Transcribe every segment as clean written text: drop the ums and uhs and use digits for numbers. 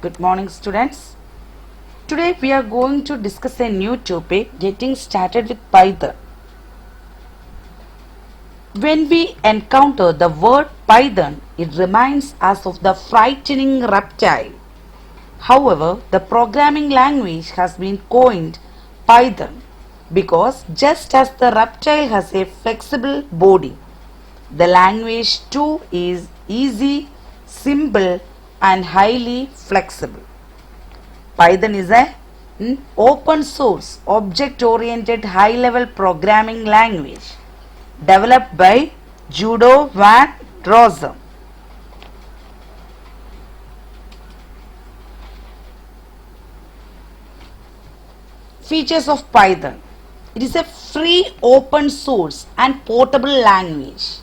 Good morning, students. Today we are going to discuss a new topic, getting started with Python. When we encounter the word Python, it reminds us of the frightening reptile. However, the programming language has been coined Python because just as the reptile has a flexible body, the language too is easy, simple and highly flexible. Python is an open source, object-oriented high-level programming language developed by Judo van Rossum. Features of Python. It is a free, open source and portable language.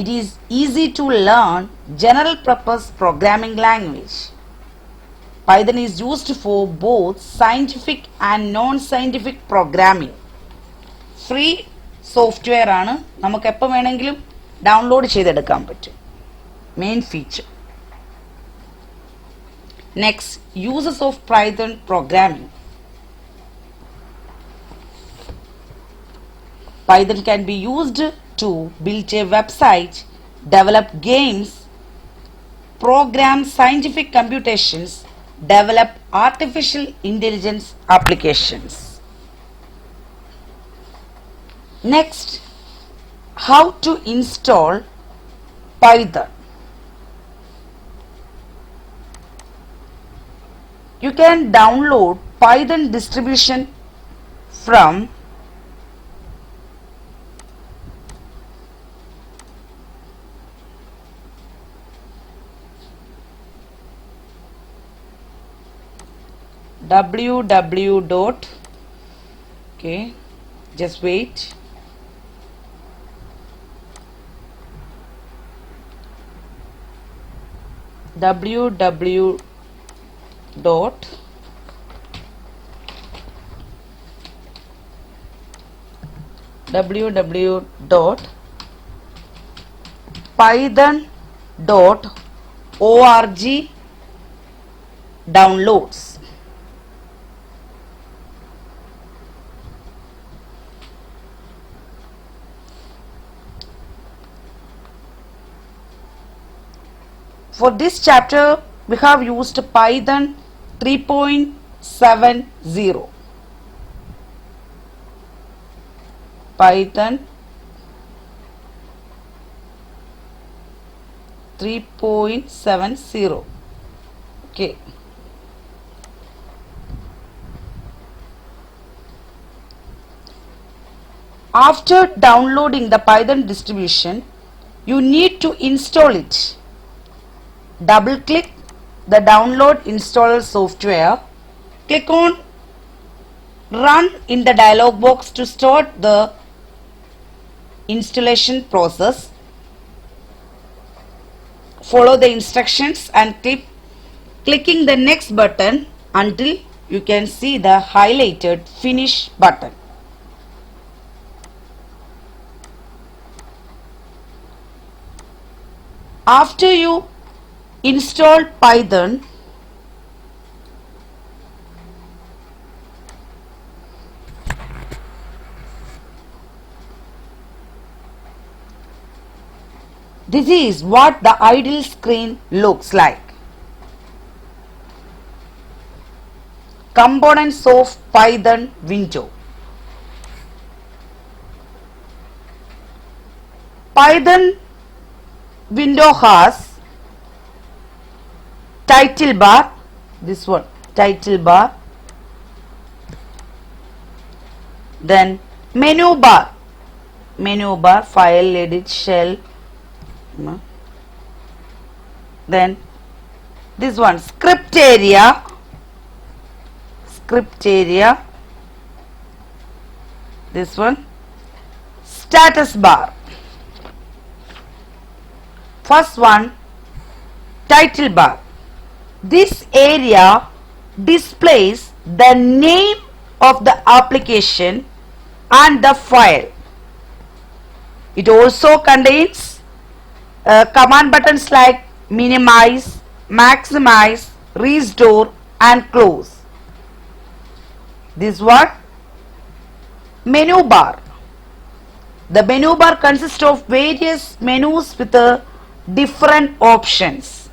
It is easy to learn, general purpose programming language. Python is used for both scientific and non-scientific programming. Free software ആണ് നമുക്ക് എപ്പോൾ വേണമെങ്കിലും download ചെയ്തെടുക്കാൻ പറ്റും. Main feature. Next, uses of Python programming. Python can be used to build a website, develop games, program scientific computations, develop artificial intelligence applications. Next, how to install Python. You can download Python distribution from www. Okay, just wait. www. python.org downloads. For this chapter, we have used Python 3.70. Python 3.70. Okay. After downloading the Python distribution, you need to install it. Double click the download installer software. Click on run in the dialog box to start the installation process. Follow the instructions and keep clicking the next button until you can see the highlighted finish button. After you install Python, this is what the idle screen looks like. Components of Python window. Python window has title bar, this one, title bar, then menu bar, file, edit, shell, then this one, script area, this one, status bar. First one, title bar. This area displays the name of the application and the file. It also contains command buttons like minimize, maximize, restore and close. This what? Menu bar. The menu bar consists of various menus with different options.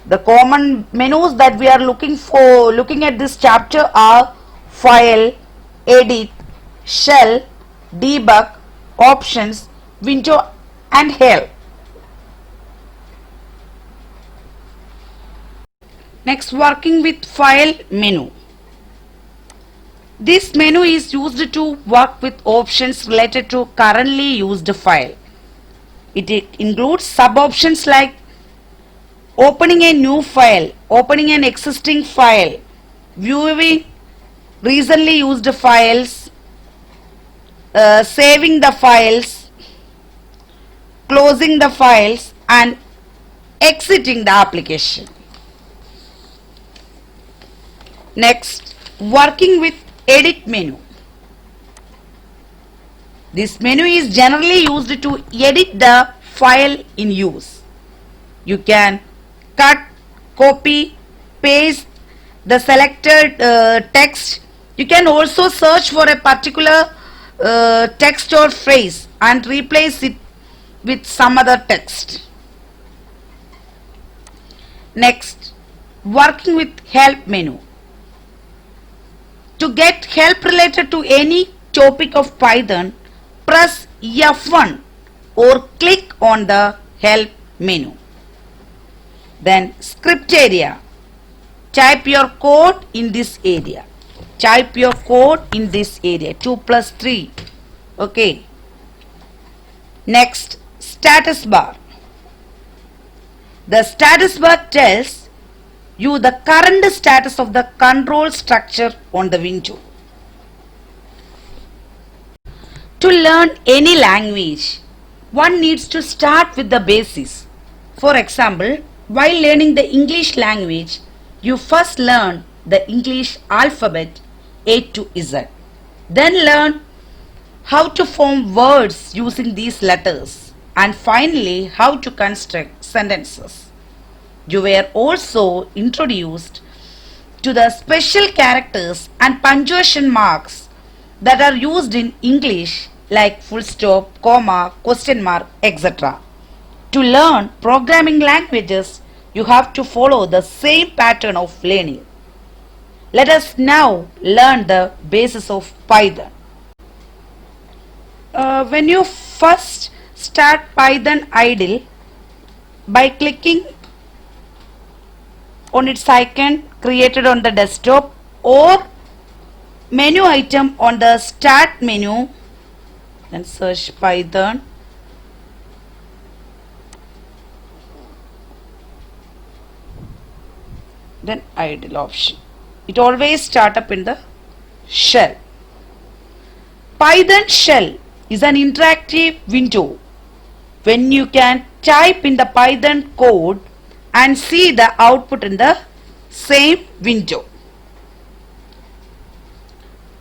The common menus that we are looking at this chapter are File, Edit, Shell, Debug, Options, Window and Help. Next, working with File menu. This menu is used to work with options related to currently used file. It includes sub-options like opening a new file, opening an existing file, viewing recently used files, saving the files, closing the files and exiting the application. Next, working with edit menu. This menu is generally used to edit the file in use. You can cut, copy, paste the selected text. You can also search for a particular text or phrase and replace it with some other text. Next, working with help menu. To get help related to any topic of Python, press F1 or click on the help menu. Then script area. Type your code in this area. Type your code in this area. 2 plus 3. Okay. Next, status bar. The status bar tells you the current status of the control structure on the window. To learn any language, one needs to start with the basics. For example, while learning the English language, you first learn the English alphabet A to Z. Then learn how to form words using these letters, and finally how to construct sentences. You were also introduced to the special characters and punctuation marks that are used in English like full stop, comma, question mark, etc. To learn programming languages, you have to follow the same pattern of learning. Let us now learn the basis of Python. When you first start Python idle, by clicking on its icon created on the desktop or menu item on the start menu, then search Python. Then idle option. It always start up in the shell. Python shell is an interactive window when you can type in the Python code and see the output in the same window.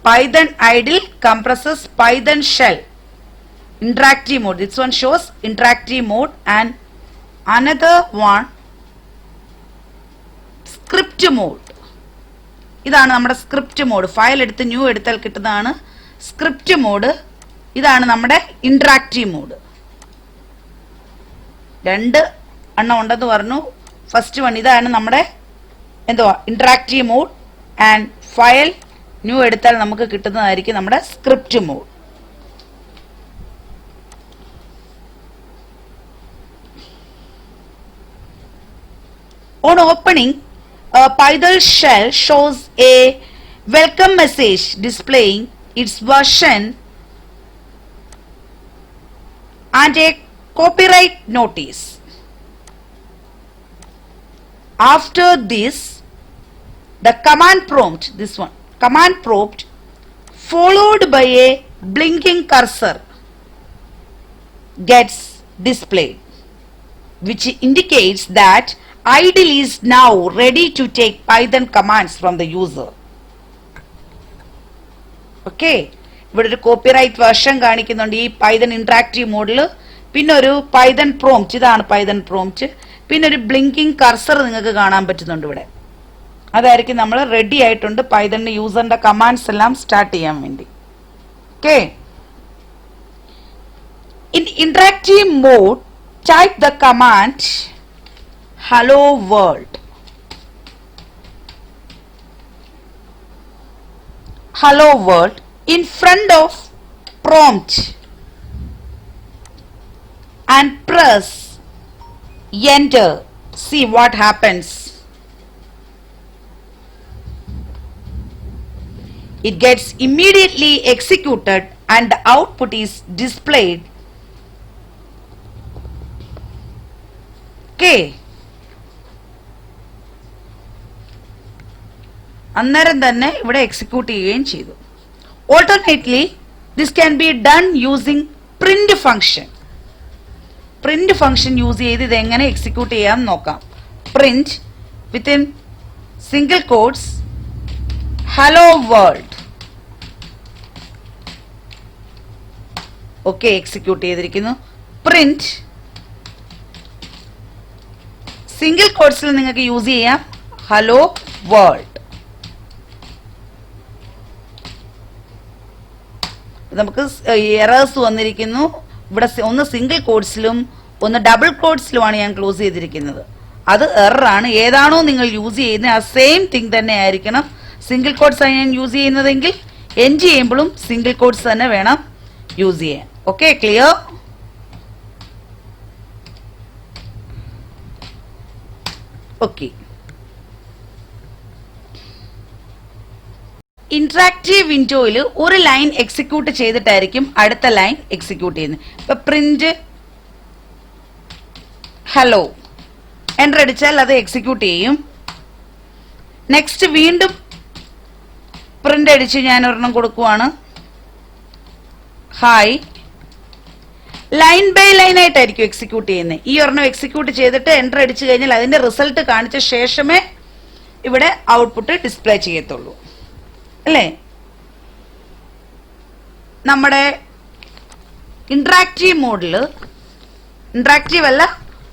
Python idle compresses Python shell. Interactive mode. This one shows interactive mode and another one script mode. ഇതാണ് നമ്മുടെ script mode. File എടുത്ത് new എടുത്താൽ കിട്ടുന്നതാണ് script mode. ഇതാണ് നമ്മുടെ interactive mode. രണ്ട് എണ്ണം ഉണ്ടെന്ന് പറഞ്ഞു. ഫസ്റ്റ് വൺ ഇതാണ് നമ്മുടെ എന്തുവാ interactive mode and file new എടുത്താൽ നമുക്ക് കിട്ടുന്നതായിരിക്കും നമ്മുടെ script mode. On opening, a Python shell shows a welcome message displaying its version and a copyright notice. After this, the command prompt, this one, command prompt followed by a blinking cursor gets displayed, which indicates that idle is now ready to take Python commands from the user. Okay, ഇവിടെ ഒരു copyright version കാണിക്കുന്നുണ്ട് ഈ Python interactive മോഡിൽ. പിന്നെ ഒരു Python prompt, ഇതാണ് Python prompt. പിന്നെ ഒരു ബ്ലിങ്കിങ് കർസർ നിങ്ങൾക്ക് കാണാൻ പറ്റുന്നുണ്ട് ഇവിടെ. അതായിരിക്കും നമ്മൾ റെഡി ആയിട്ടുണ്ട് പൈതണിന് യൂസറിന്റെ കമാൻഡ്സ് എല്ലാം സ്റ്റാർട്ട് ചെയ്യാൻ വേണ്ടി. Okay, in interactive mode type the command hello world. Hello world in front of prompt and press enter. See what happens. It gets immediately executed and the output is displayed. Okay. അന്നേരം തന്നെ ഇവിടെ execute ചെയ്യുകയും ചെയ്തു. Alternately this can be done using print function. Print function use ചെയ്ത് ഇത് എങ്ങനെ execute ചെയ്യാൻ നോക്കാം. Print within single quotes hello world. Okay, execute ചെയ്തിരിക്കുന്നു. പ്രിന്റ് സിംഗിൾ കോട്ട്സിൽ നിങ്ങൾക്ക് യൂസ് ചെയ്യാം ഹലോ വേൾഡ്. നമുക്ക് എറേഴ്സ് വന്നിരിക്കുന്നു. ഇവിടെ ഒന്ന് സിംഗിൾ കോട്ട്സിലും ഒന്ന് ഡബിൾ കോട്ട്സിലുമാണ് ഞാൻ ക്ലോസ് ചെയ്തിരിക്കുന്നത്. അത് എററാണ്. ഏതാണോ നിങ്ങൾ യൂസ് ചെയ്യുന്നത് ആ സെയിം തിങ് തന്നെ ആയിരിക്കണം. സിംഗിൾ കോട്ട്സ് ആണ് ഞാൻ യൂസ് ചെയ്യുന്നതെങ്കിൽ എൻഡ് ചെയ്യുമ്പോഴും സിംഗിൾ കോട്ട്സ് തന്നെ വേണം യൂസ് ചെയ്യാൻ. Okay, clear? ഓക്കെ, ഇന്ററാക്റ്റീവ് വിൻഡോയിൽ ഒരു ലൈൻ എക്സിക്യൂട്ട് ചെയ്തിട്ടായിരിക്കും അടുത്ത ലൈൻ എക്സിക്യൂട്ട് ചെയ്യുന്നത്. ഇപ്പൊ പ്രിന്റ് ഹലോ എൻ്റർ അടിച്ചാൽ അത് എക്സിക്യൂട്ട് ചെയ്യും. നെക്സ്റ്റ് വീണ്ടും പ്രിന്റ് അടിച്ച് ഞാൻ ഒരെണ്ണം കൊടുക്കുവാണ് ഹായ്. ലൈൻ ബൈ ലൈൻ ആയിട്ടായിരിക്കും എക്സിക്യൂട്ട് ചെയ്യുന്നത്. ഈ ഒരെണ്ണം എക്സിക്യൂട്ട് ചെയ്തിട്ട് എൻ്റർ അടിച്ചു കഴിഞ്ഞാൽ അതിന്റെ റിസൾട്ട് കാണിച്ച ശേഷമേ ഇവിടെ ഔട്ട്പുട്ട് ഡിസ്പ്ലേ ചെയ്യത്തുള്ളൂ, അല്ലേ? നമ്മുടെ ഇന്ററാക്റ്റീവ് മോഡിൽ, ഇന്ററാക്റ്റീവ് അല്ല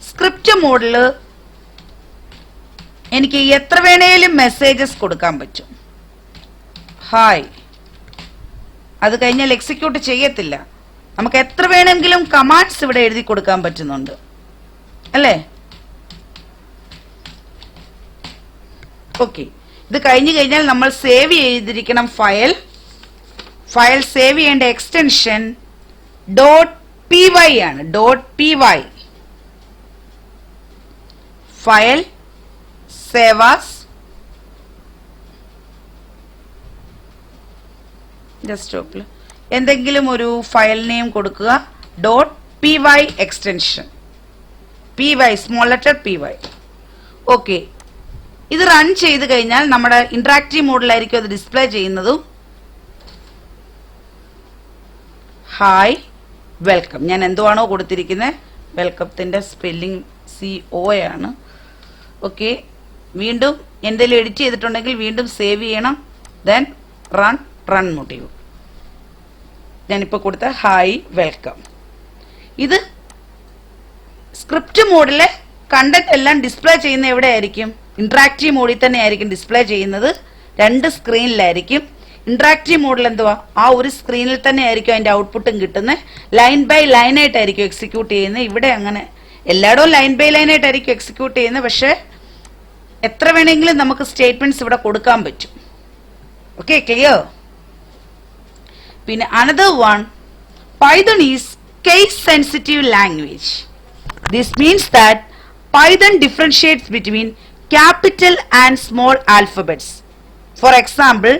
സ്ക്രിപ്റ്റ് മോഡിൽ എനിക്ക് എത്ര വേണേലും മെസ്സേജസ് കൊടുക്കാൻ പറ്റും. ഹായ്, അത് കഴിഞ്ഞാൽ എക്സിക്യൂട്ട് ചെയ്യത്തില്ല. നമുക്ക് എത്ര വേണമെങ്കിലും കമാൻഡ്സ് ഇവിടെ എഴുതി കൊടുക്കാൻ പറ്റുന്നുണ്ട്, അല്ലേ? ഓക്കെ, ഇത് കഴിഞ്ഞു കഴിഞ്ഞാൽ നമ്മൾ സേവ് ചെയ്തിരിക്കണം ഫയൽ. ഫയൽ സേവ് ചെയ്യേണ്ട എക്സ്റ്റൻഷൻ .py ആണ്. .py ഫയൽ സേവ് ആസ് ഡെസ്ക്ടോപ്പിൽ എന്തെങ്കിലും ഒരു ഫയൽ നെയിം കൊടുക്കുക. .py extension, py small letter py. Okay, ഇത് റൺ ചെയ്ത് കഴിഞ്ഞാൽ നമ്മുടെ ഇന്ററാക്റ്റീവ് മോഡിലായിരിക്കും അത് ഡിസ്പ്ലേ ചെയ്യുന്നതും. ഹായ് വെൽക്കം, ഞാൻ എന്തുവാണോ കൊടുത്തിരിക്കുന്നത് വെൽക്കത്തിന്റെ സ്പെല്ലിംഗ് CO ആണ്. ഓക്കെ, വീണ്ടും എന്തെങ്കിലും എഡിറ്റ് ചെയ്തിട്ടുണ്ടെങ്കിൽ വീണ്ടും സേവ് ചെയ്യണം. Then run motive. ഞാനിപ്പോൾ കൊടുത്ത ഹായ് വെൽക്കം. ഇത് സ്ക്രിപ്റ്റ് മോഡിലെ കണ്ടന്റ് എല്ലാം ഡിസ്പ്ലേ ചെയ്യുന്ന എവിടെ ആയിരിക്കും? ഇന്ററാക്റ്റീവ് മോഡിൽ തന്നെ ആയിരിക്കും ഡിസ്പ്ലേ ചെയ്യുന്നത്. രണ്ട് സ്ക്രീനിലായിരിക്കും. ഇന്ററാക്റ്റീവ് മോഡിൽ എന്തുവാ, ആ ഒരു സ്ക്രീനിൽ തന്നെ ആയിരിക്കും അതിന്റെ ഔട്ട്പുട്ടും കിട്ടുന്നത്. ലൈൻ ബൈ ലൈൻ ആയിട്ടായിരിക്കും എക്സിക്യൂട്ട് ചെയ്യുന്നത്. ഇവിടെ അങ്ങനെ എല്ലായിടവും ലൈൻ ബൈ ലൈൻ ആയിട്ടായിരിക്കും എക്സിക്യൂട്ട് ചെയ്യുന്നത്. പക്ഷെ എത്ര വേണമെങ്കിലും നമുക്ക് സ്റ്റേറ്റ്മെന്റ്സ് ഇവിടെ കൊടുക്കാൻ പറ്റും. Okay, clear? പിന്നെ another one, Python is case sensitive language. This means that Python differentiates between capital and small alphabets. For example,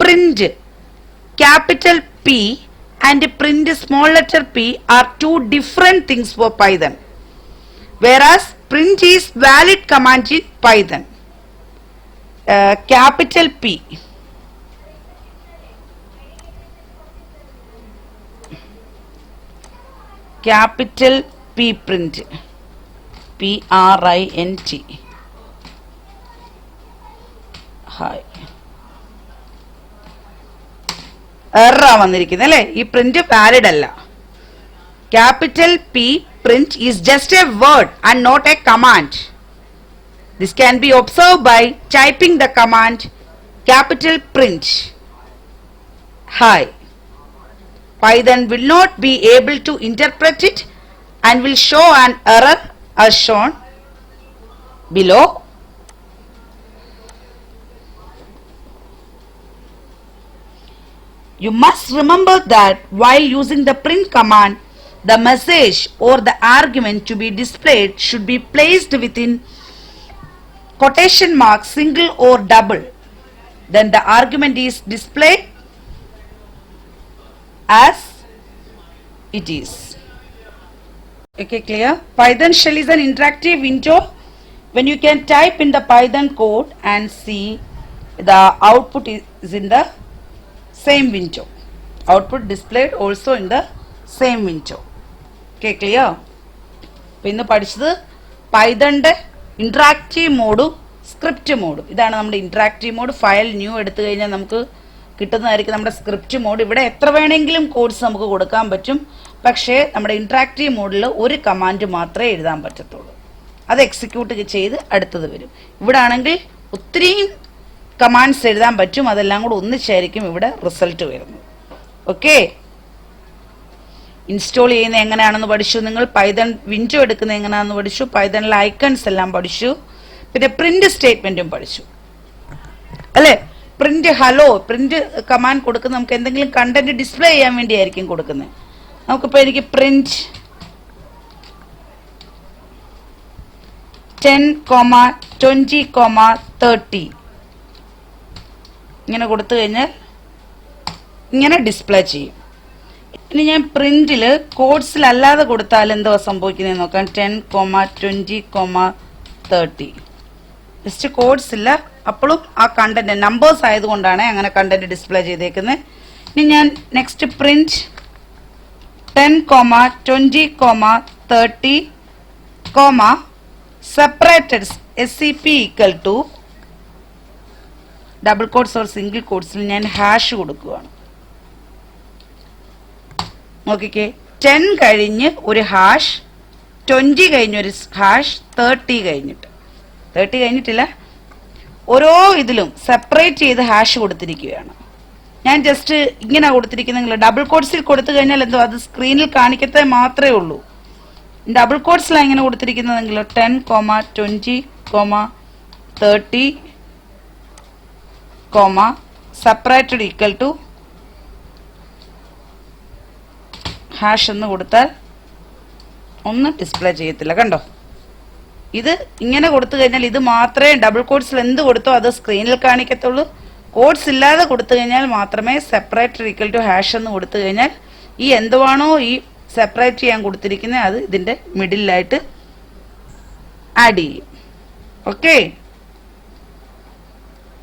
print capital P and print small letter p are two different things for Python, whereas print is valid command in Python. Capital P, capital P print, print. ഹായ്, എററാ വന്നിരിക്കുന്നത് അല്ലേ? ഈ print valid അല്ല. Capital P print is just a word and not a command. This can be observed by typing the command capital print hi. Python will not be able to interpret it and will show an error as shown below. You must remember that while using the print command, the message or the argument to be displayed should be placed within quotation marks single or double. Then the argument is displayed as it is. Okay, clear? Python shell is an interactive window when you can type in the Python code and see the output is in the same window. Output displayed also in the same window. Okay, clear? പിന്നെ പഠിച്ചത് പൈതണിൻ്റെ interactive മോഡും script മോഡും. ഇതാണ് നമ്മുടെ interactive mode. File new എടുത്തു കഴിഞ്ഞാൽ നമുക്ക് കിട്ടുന്നതായിരിക്കും നമ്മുടെ script mode. ഇവിടെ എത്ര വേണമെങ്കിലും കോഡ്സ് നമുക്ക് കൊടുക്കാൻ പറ്റും. പക്ഷേ നമ്മുടെ ഇൻട്രാക്റ്റീവ് മോഡിൽ ഒരു കമാൻഡ് മാത്രമേ എഴുതാൻ പറ്റത്തുള്ളൂ. അത് എക്സിക്യൂട്ട് ചെയ്ത് അടുത്തത് വരും. ഇവിടെ ആണെങ്കിൽ ഒത്തിരിയും കമാൻഡ്സ് എഴുതാൻ പറ്റും. അതെല്ലാം കൂടെ ഒന്നിച്ചായിരിക്കും ഇവിടെ റിസൾട്ട് വരുന്നത്. ഓക്കെ, ഇൻസ്റ്റാൾ ചെയ്യുന്നത് എങ്ങനെയാണെന്ന് പഠിച്ചു. നിങ്ങൾ പൈതൺ വിൻഡോ എടുക്കുന്നത് എങ്ങനെയാണെന്ന് പഠിച്ചു. പൈതണിലെ ഐക്കൺസ് എല്ലാം പഠിച്ചു. പിന്നെ പ്രിന്റ് സ്റ്റേറ്റ്മെന്റും പഠിച്ചു അല്ലേ. പ്രിന്റ് ഹലോ, പ്രിന്റ് കമാൻഡ് കൊടുക്കുന്നത് നമുക്ക് എന്തെങ്കിലും കണ്ടന്റ് ഡിസ്പ്ലേ ചെയ്യാൻ വേണ്ടിയായിരിക്കും കൊടുക്കുന്നത്. നമുക്കിപ്പോൾ എനിക്ക് പ്രിന്റ് 10,20,30 ഇങ്ങനെ കൊടുത്തു കഴിഞ്ഞാൽ ഇങ്ങനെ ഡിസ്പ്ലേ ചെയ്യും. ഇനി ഞാൻ പ്രിന്റിൽ കോഡ്സിലല്ലാതെ കൊടുത്താൽ എന്തുവാ സംഭവിക്കുന്നത് നോക്കാം. 10,20,30 ജസ്റ്റ് കോഡ്സ് ഇല്ല, അപ്പോഴും ആ കണ്ടന്റ് നമ്പേഴ്സ് ആയതുകൊണ്ടാണ് അങ്ങനെ കണ്ടന്റ് ഡിസ്പ്ലേ ചെയ്തേക്കുന്നത്. ഇനി ഞാൻ next print 10,20,30 separated SCP equal to double quotes or single കോഡ്സിൽ ഞാൻ ഹാഷ് കൊടുക്കുകയാണ്. നോക്കിക്കേ, 10 കഴിഞ്ഞ് ഒരു ഹാഷ്, 20 കഴിഞ്ഞൊരു ഹാഷ്, 30 കഴിഞ്ഞിട്ടില്ല. ഓരോ ഇതിലും സെപ്പറേറ്റ് ചെയ്ത് ഹാഷ് കൊടുത്തിരിക്കുകയാണ്. ഞാൻ ജസ്റ്റ് ഇങ്ങനെ കൊടുത്തിരിക്കുന്നെങ്കിൽ ഡബിൾ കോഡ്സിൽ കൊടുത്തു കഴിഞ്ഞാൽ എന്തോ അത് സ്ക്രീനിൽ കാണിക്കത്തേ മാത്രമേ ഉള്ളൂ. ഡബിൾ കോഡ്സിലാണ് ഇങ്ങനെ കൊടുത്തിരിക്കുന്നതെങ്കിലോ 10,20,30 സെപ്പറേറ്റഡ് ഈക്വൽ ടു ഹാഷ് എന്ന് കൊടുത്താൽ ഒന്നും ഡിസ്പ്ലേ ചെയ്യത്തില്ല. കണ്ടോ, ഇത് ഇങ്ങനെ കൊടുത്തു കഴിഞ്ഞാൽ ഇത് മാത്രമേ ഡബിൾ കോഡ്സിൽ എന്ത് കൊടുത്തോ അത് സ്ക്രീനിൽ കാണിക്കത്തുള്ളൂ. കോഡ്സ് ഇല്ലാതെ കൊടുത്തു കഴിഞ്ഞാൽ മാത്രമേ സെപ്പറേറ്റഡ് ഈക്വൽ ടു ഹാഷ് എന്ന് കൊടുത്തു കഴിഞ്ഞാൽ ഈ എന്തുവാണോ ഈ സെപ്പറേറ്റ് ചെയ്യാൻ കൊടുത്തിരിക്കുന്നത് അത് ഇതിന്റെ മിഡിലായിട്ട് ആഡ് ചെയ്യും. Okay,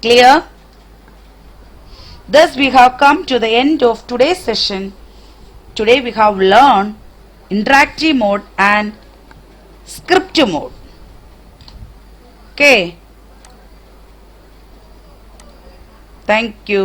clear? Thus we have come to the end of today's session. Today we have learned interactive mode and script mode. Okay, thank you.